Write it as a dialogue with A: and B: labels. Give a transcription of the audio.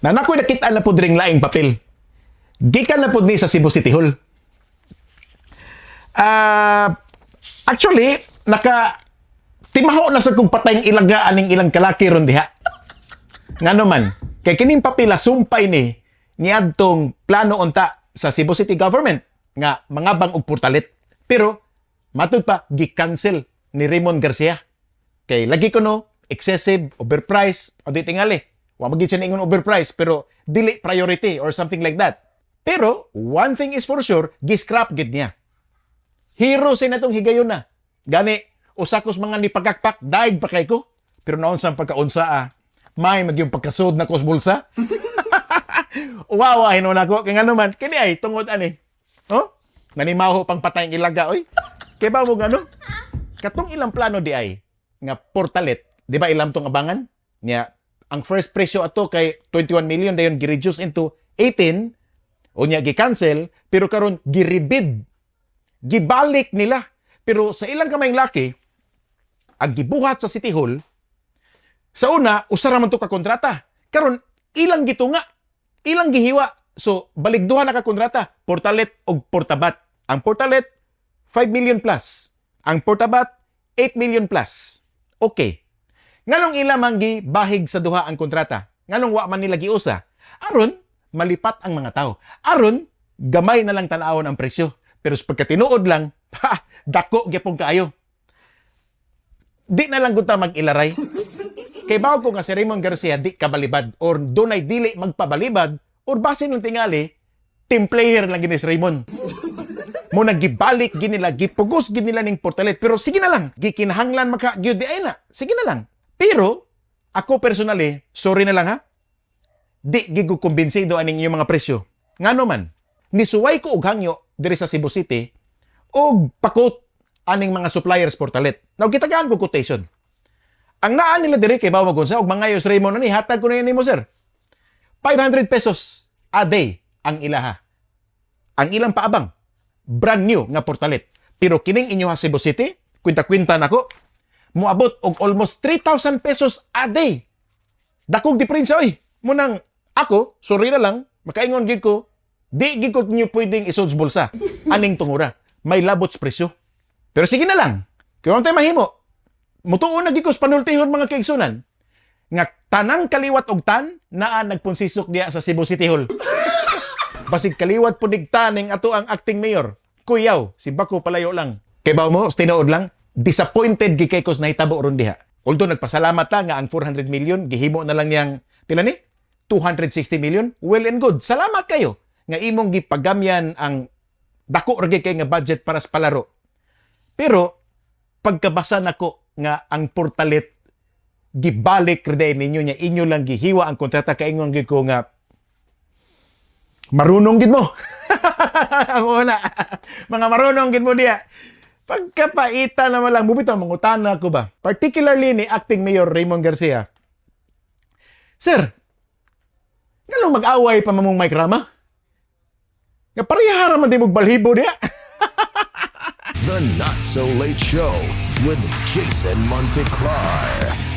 A: Na nakoy nakita na po dring laing papel. Gikan na po ni sa Cebu City Hall. Actually, timaho na sa kung patayng ilaga aning ilang kalaki ron diha. Nga naman, kay kining papila sumpay ni niadtong plano unta sa Cebu City Government nga mangabang og portalet. Pero matud pa gi-cancel ni Raymond Garcia. Kay lagi ko no excessive, overpriced, o di tingali. Wa magid siya ningon overpriced pero dili priority or something like that. Pero one thing is for sure, gi-scrap gid niya. Hero sa natong higayon na. Gani usakos mga ni pagakpak daig pa kay ko. Pero naon sa pagkaunsa may magyung pagkasud na kos bulsa. Wow, hinon ako kay ngano man kini ay tungod ani. Oh? Nanimaho pang patayng ilaga oy. Kay ba mo ngano? Katong ilang plano di ay nga portalet, di ba ilam tong abangan? Nya ang first presyo ato kay 21 million dayon gi-reduce into 18 o nya gi-cancel pero karon gi-rebid. Gibalik nila. Pero sa ilang kamayng laki ang gibuhat sa City Hall sa una usara man to ka kontrata. Karon ilang gitunga, ilang gihiwa. So baligduhan na ka kontrata, portalet og portabat. Ang portalet 5 million plus. Ang portabat 8 million plus. Okay. Nganong ila man gibahig sa duha ang kontrata? Nganong wa man nila giusa? Aron malipat ang mga tao. Aron gamay na lang tan-awon ang presyo. Pero sa pagkatinuod lang, dako gyapon kaayo. Di na lang gunta mag-ilaray. Kay bawo ko nga si Raymond Garcia di kabalibad or dunay dili magpabalibad or basin lang tingali team player lang gini si Raymond. Mo nagibalik ginila, gipugos ginila ning portalet. Pero sige na lang, gikinahanglan maka-gyud di ay na. Sige na lang. Pero ako personally, sorry na lang ha. Di gigo kumbinsido aning yung mga presyo. Ngano man, nisuway ko og hangyo diri sa Cebu City og pakot aning mga suppliers portalet. Now gitagaan ko quotation. Ang naa nila diri kay Bawa Gonza og mga yos Raymond ani hatag ko na nimo sir. 500 pesos a day ang ilaha. Ang ilang paabang brand new nga portalet. Pero kining inyo ha Cebu City, kwinta-kwinta nako, moabot og almost 3,000 pesos a day. Dakong diferensya oy. Munang ako, sorry na lang, makaingon gid ko, di gid ko niyo pwedeng isod bulsa. Aning tungura, may labot sa presyo. Pero sige na lang. Kaya tayo mahimo. Mutuon na gid ko sa panultihon mga kaigsunan. Nga tanang kaliwat og tan naa nagpunsisok diya sa Cebu City Hall. Basig kaliwat po digtaning ato ang acting mayor. Kuyaw, si Bako palayo lang. Kay bawo mo, tinood lang, disappointed gid kay ko sa nahitabo ron diha. Although nagpasalamat ta nga ang 400 million gihimo na lang niyang pila ni 260 million. Well and good. Salamat kayo nga imong gipagamyan ang dako ra kay nga budget para sa palaro. Pero pagkabasa nako nga ang portalet gibalik rede ninyo nya inyo lang gihiwa ang kontrata kay ingon gid ko nga marunong gid mo. Amo na. Mga marunong gid mo diya. Pagkapaita naman lang bubitaw mangutana ko ba. Particularly ni acting mayor Raymond Garcia. Sir, nganong mag-away pa mamong Mike Rama? Nga parehara man di mo balhibo diya.
B: The Not So Late Show with Jason Monteclar.